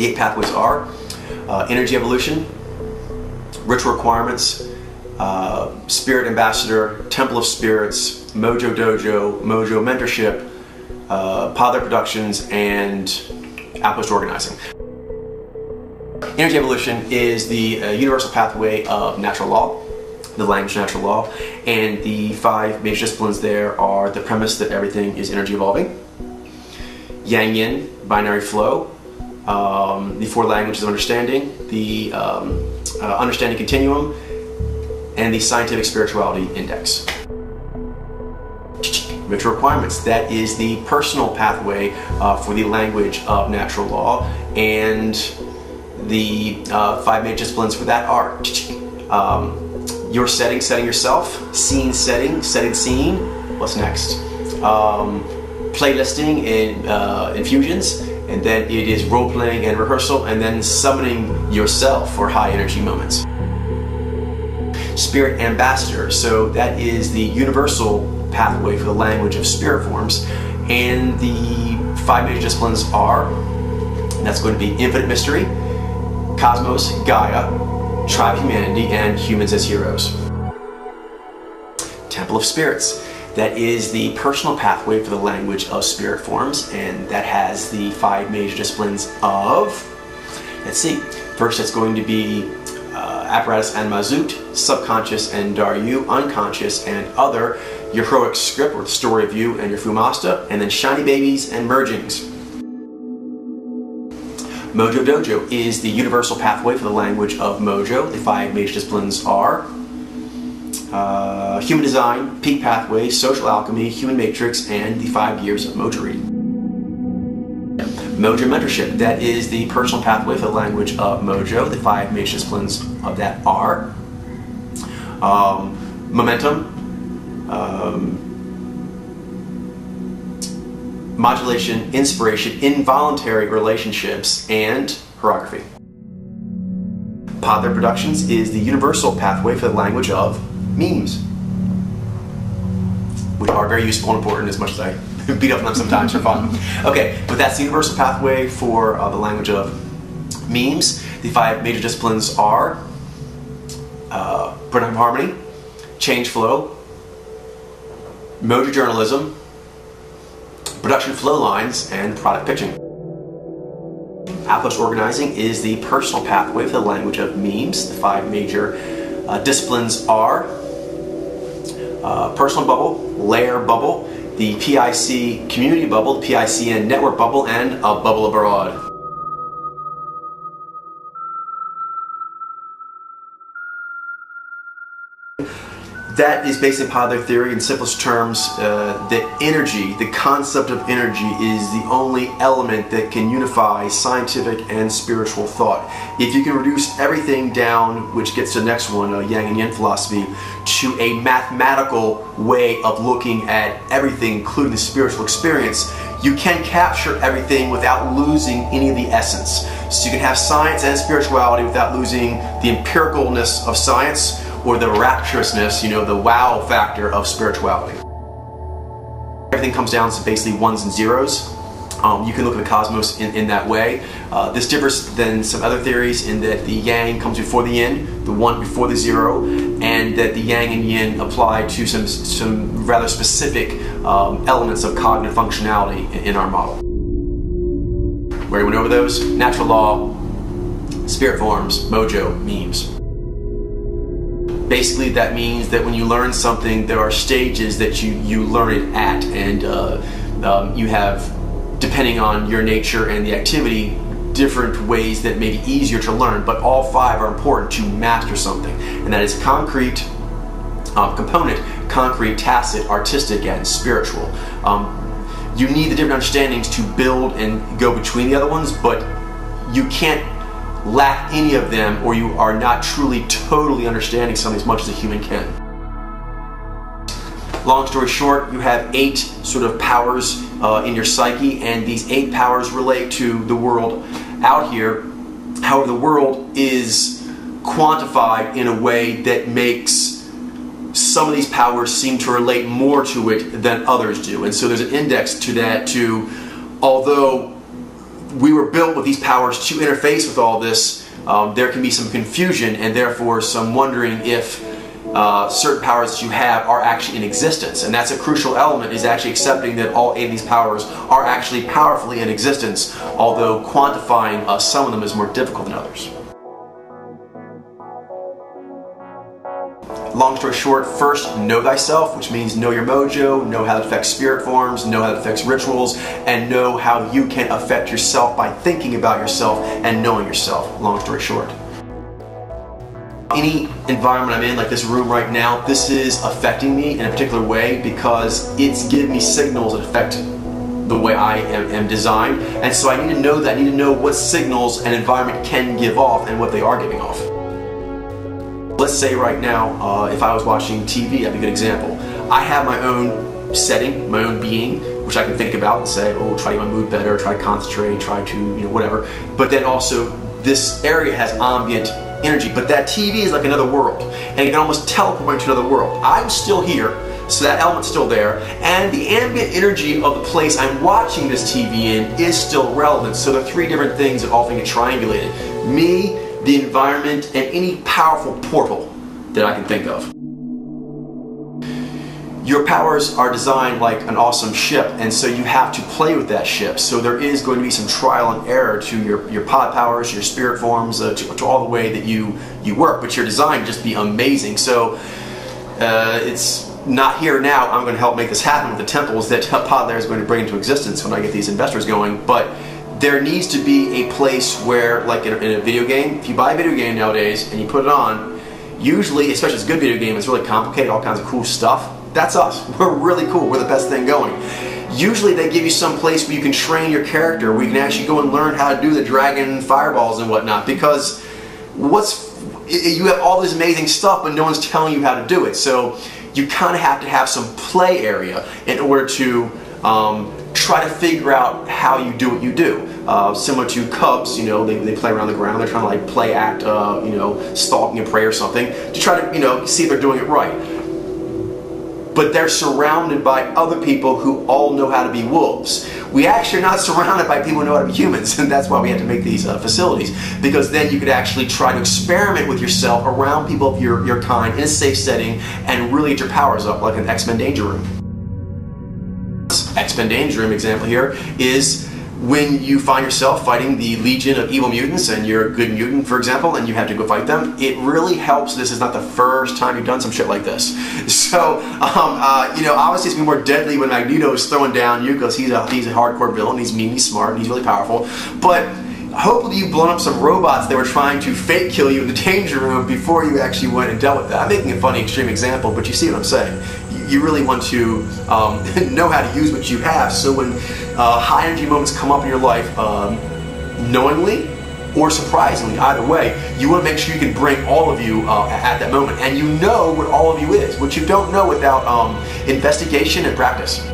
The 8 pathways are energy evolution, ritual requirements, spirit ambassador, temple of spirits, Mojo Dojo, Mojo Mentorship, Pod'Lair Productions, and Apparatus organizing. Energy evolution is the universal pathway of natural law, the language of natural law, and the 5 major disciplines there are the premise that everything is energy evolving, Yang-Yin, binary flow, the 4 languages of understanding, the understanding continuum, and the scientific spirituality index. Ritual requirements, that is the personal pathway for the language of natural law, and the 5 major disciplines for that are your setting, setting yourself, scene setting, setting scene, what's next? Playlisting and infusions, and then it is role-playing and rehearsal, and then summoning yourself for high energy moments. Spirit ambassador, so that is the universal pathway for the language of spirit forms, and the 5 major disciplines are, and that's going to be infinite mystery, cosmos, Gaia, tribe humanity, and humans as heroes. Temple of spirits, that is the personal pathway for the language of spirit forms, and that has the 5 major disciplines of, let's see, first that's going to be Apparatus and Mah'zute, subconscious and Dar'yu, unconscious and other, your heroic script or the story of you and your Fumasta, and then shiny babies and mergings. Mojo Dojo is the universal pathway for the language of Mojo. The 5 major disciplines are human design, peak pathway, social alchemy, human matrix, and the 5 years of Mojo reading. Mojo Mentorship, that is the personal pathway for the language of Mojo. The 5 major disciplines of that are momentum, modulation, inspiration, involuntary relationships, and Herography. Pod'Lair Productions is the universal pathway for the language of memes, which are very useful and important, as much as I beat up on them sometimes for fun. Okay, but that's the universal pathway for the language of memes. The 5 major disciplines are productive harmony, change flow, Mojo journalism, production flow lines, and product pitching. Apparatus organizing is the personal pathway for the language of memes. The 5 major disciplines are personal bubble, layer bubble, the PIC community bubble, the PICN network bubble, and a bubble abroad. That is based on Pod'Lair theory. In simplest terms, that energy, the concept of energy, is the only element that can unify scientific and spiritual thought. If you can reduce everything down, which gets to the next one, Yang and Yin philosophy, to a mathematical way of looking at everything, including the spiritual experience, you can capture everything without losing any of the essence. So you can have science and spirituality without losing the empiricalness of science, or the rapturousness, the wow factor of spirituality. Everything comes down to basically ones and zeros. You can look at the cosmos in that way. This differs than some other theories in that the yang comes before the yin, the 1 before the 0, and that the yang and yin apply to some rather specific elements of cognitive functionality in our model. We already went over those. Natural law, spirit forms, mojo, memes. Basically, that means that when you learn something, there are stages that you learn it at, and you have, depending on your nature and the activity, different ways that may be easier to learn, but all 5 are important to master something, and that is concrete component, concrete, tacit, artistic, and spiritual. You need the different understandings to build and go between the other ones, but you can't lack any of them, or you are not truly totally understanding something as much as a human can. Long story short, you have 8 sort of powers in your psyche, and these 8 powers relate to the world out here. However, the world is quantified in a way that makes some of these powers seem to relate more to it than others do, and so there's an index to that too. Although we were built with these powers to interface with all this, there can be some confusion and therefore some wondering if certain powers that you have are actually in existence. And that's a crucial element, is actually accepting that all 8 of these powers are actually powerfully in existence, although quantifying some of them is more difficult than others. Long story short, first, know thyself, which means know your mojo, know how it affects spirit forms, know how it affects rituals, and know how you can affect yourself by thinking about yourself and knowing yourself, long story short. Any environment I'm in, like this room right now, this is affecting me in a particular way because it's giving me signals that affect the way I am designed, and so I need to know that. I need to know what signals an environment can give off and what they are giving off. Let's say right now, if I was watching TV, that'd be a good example. I have my own setting, my own being, which I can think about and say, oh, try to get my mood better, try to concentrate, try to, you know, whatever. But then also, this area has ambient energy, but that TV is like another world, and you can almost teleport into another world. I'm still here, so that element's still there, and the ambient energy of the place I'm watching this TV in is still relevant. So there are 3 different things that often get triangulated. Me, the environment, and any powerful portal that I can think of. Your powers are designed like an awesome ship, and so you have to play with that ship. So there is going to be some trial and error to your pod powers, your spirit forms, to all the way that you work, but you're designed to just be amazing. So it's not here now, I'm going to help make this happen with the temples that Pod'Lair is going to bring into existence when I get these investors going, but there needs to be a place where, like in a video game, if you buy a video game nowadays and you put it on, usually, especially if it's a good video game, it's really complicated, all kinds of cool stuff. That's us. We're really cool. We're the best thing going. Usually they give you some place where you can train your character, where you can actually go and learn how to do the dragon fireballs and whatnot, because you have all this amazing stuff, but no one's telling you how to do it. So you kind of have to have some play area in order to try to figure out how you do what you do. Similar to cubs, you know, they play around the ground. They're trying to like play act, you know, stalking a prey or something to try to, you know, see if they're doing it right. But they're surrounded by other people who all know how to be wolves. We actually are not surrounded by people who know how to be humans, and that's why we had to make these facilities, because then you could actually try to experiment with yourself around people of your kind in a safe setting and really get your powers up, like an X-Men Danger Room. X-Men Danger Room example here is when you find yourself fighting the legion of evil mutants and you're a good mutant, for example, and you have to go fight them, it really helps. This is not the first time you've done some shit like this. So, you know, obviously it's going to be more deadly when Magneto is throwing down you, because he's a hardcore villain, he's mean, he's smart, and he's really powerful. But hopefully you've blown up some robots that were trying to fake kill you in the Danger Room before you actually went and dealt with that. I'm making a funny extreme example, but you see what I'm saying. You really want to know how to use what you have, so when high energy moments come up in your life, knowingly or surprisingly, either way, you want to make sure you can bring all of you at that moment, and you know what all of you is, which you don't know without investigation and practice.